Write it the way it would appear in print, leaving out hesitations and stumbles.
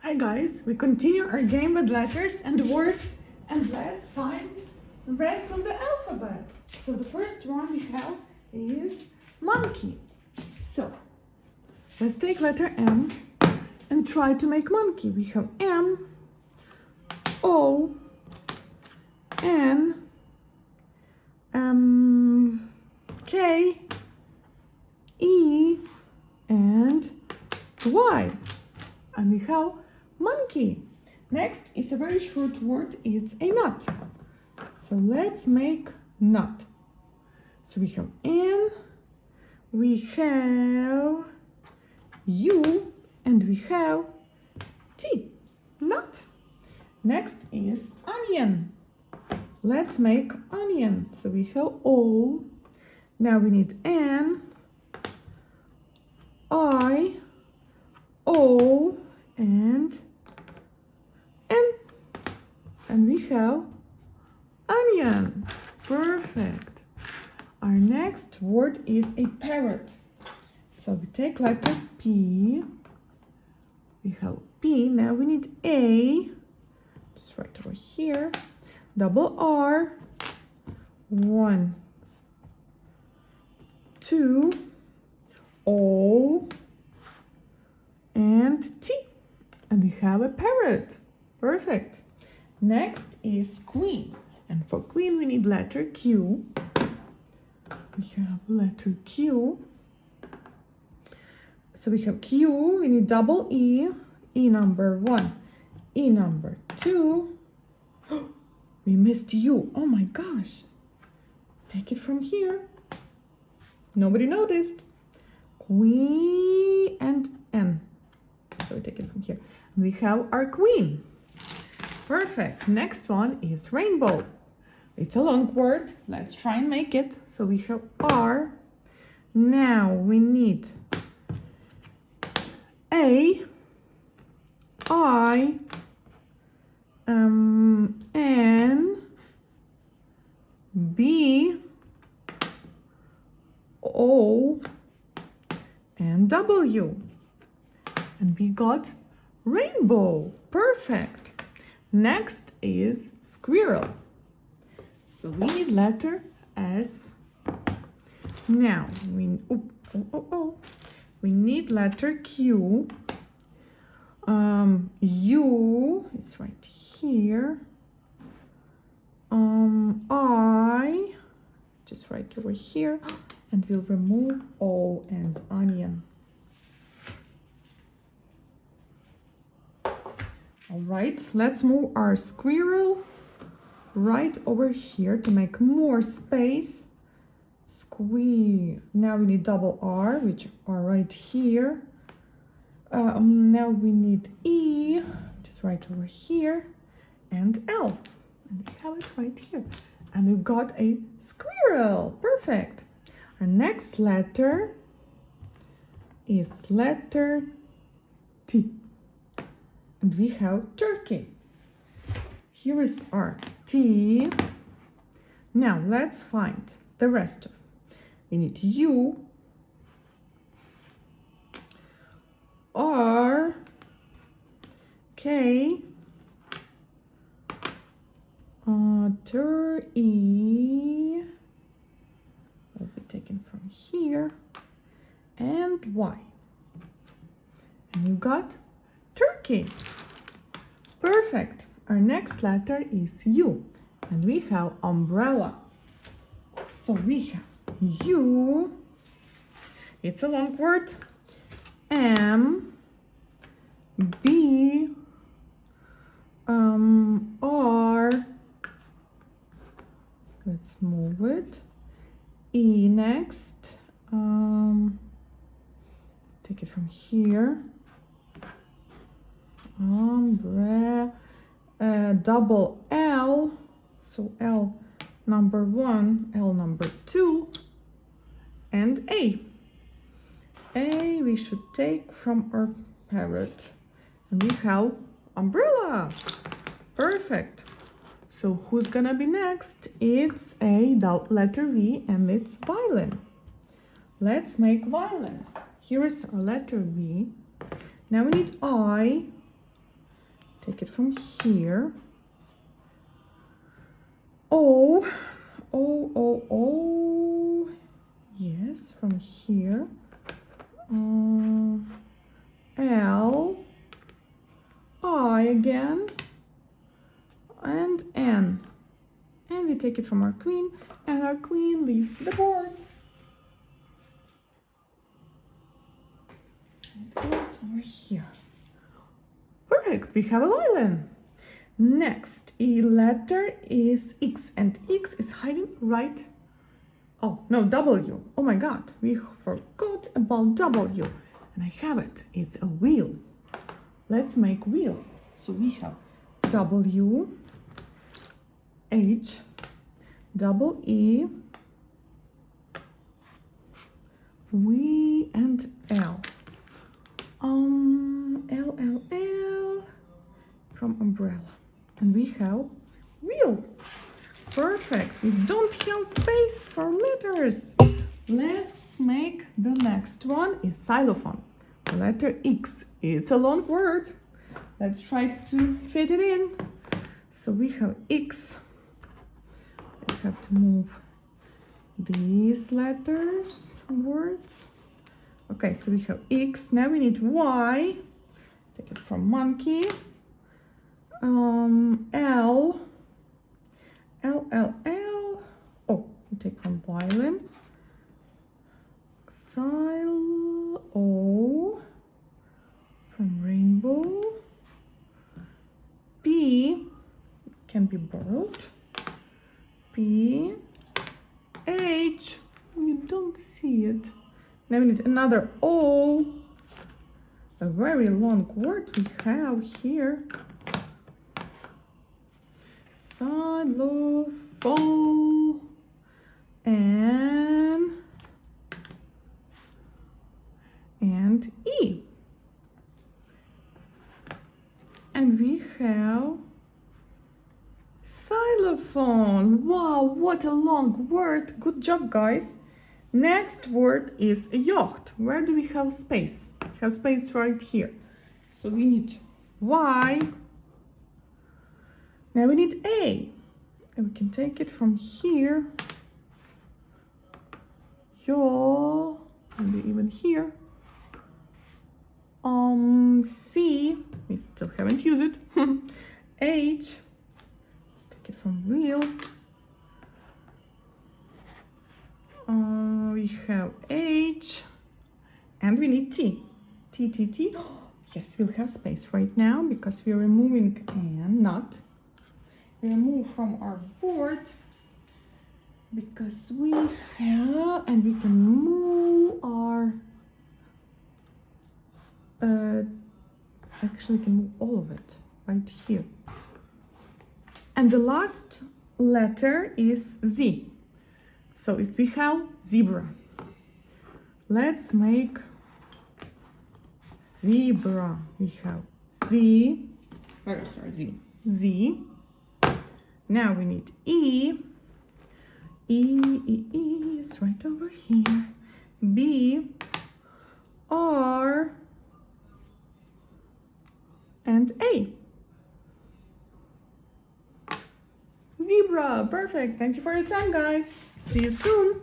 Hi guys, we continue our game with letters and words, and let's find the rest of the alphabet. So the first one we have is monkey. So let's take letter M and try to make monkey. We have M, O, N, K, E, and Y. And we have monkey. Next is a very short word. It's a nut. So let's make nut. So we have N, we have U, and we have T. Nut. Next is onion. Let's make onion. So we have O. Now we need N, I, O, and N. And we have onion. Perfect. Our next word is a parrot. So we take letter P. We have P. Now we need A. Just right over here. Double R. 1, 2, O, and T. And we have a parrot. Perfect. Next is queen. And for queen, we need letter Q. We have letter Q. So we have Q. We need double E. E number 1. E number 2. We missed U. Oh my gosh. Take it from here. Nobody noticed. Queen and N. So we take it from here. We have our queen. Perfect. Next one is rainbow. It's a long word. Let's try and make it. So we have R. Now we need A, I, N, B, O, and W. And we got rainbow. Perfect. Next is squirrel. So we need letter S. Now we need letter Q. U is right here. I just right over here, and we'll remove O and onion. All right, let's move our squirrel right over here to make more space. Now we need double R, which are right here. Now we need E, just right over here, and L. And we have it right here. And we've got a squirrel. Perfect. Our next letter is letter T. And we have turkey. Here is our T. Now let's find the rest of it. We need U, R, K, E, will be taken from here, and Y. And you got turkey. Perfect. Our next letter is U, and we have umbrella. So we have U, it's a long word, M, B, R, let's move it, E next, take it from here, double L, so L number 1, L number 2, and A. A we should take from our parrot. And we have umbrella. Perfect. So who's gonna be next? It's a letter V, and it's violin. Let's make violin. Here is our letter V. Now we need I, Take it from here. O, O, O, O. Yes, from here. L, I again, and N. And we take it from our queen, and our queen leaves the board. And it goes over here. Perfect, we have a violin. Next, a letter is X, and X is hiding right. Oh, no, W. Oh my God, we forgot about W. And I have it, it's a wheel. Let's make wheel. So we have W, H, double E, V, and L. L, L, L, from umbrella. And we have wheel. Perfect, we don't have space for letters. Let's make the next one is xylophone. Letter X, it's a long word. Let's try to fit it in. So we have X. I have to move these letters, words. Okay, so we have X. Now we need Y. Take it from monkey. L. L, L, L. Oh, we take from violin. Xyl, O. From rainbow. P. Can be borrowed. P. H. You don't see it. Now we need another O. A very long word we have here. Xylophone. And E. And we have xylophone. Wow, what a long word. Good job, guys. Next word is yacht. Where do we have space? We have space right here. So we need Y. Now we need A. And we can take it from here. Yo, maybe even here. C. We still haven't used it. H. Take it from wheel. We have H, and we need T. T, T, T. Yes, we'll have space right now because we're removing and not. We remove from our board because we have, and we can move our. Actually, we can move all of it right here. And the last letter is Z. So if we have zebra, let's make zebra. We have Z. Z. Now we need E. E is right over here. B, R, and A. Zebra, perfect. Thank you for your time, guys. See you soon.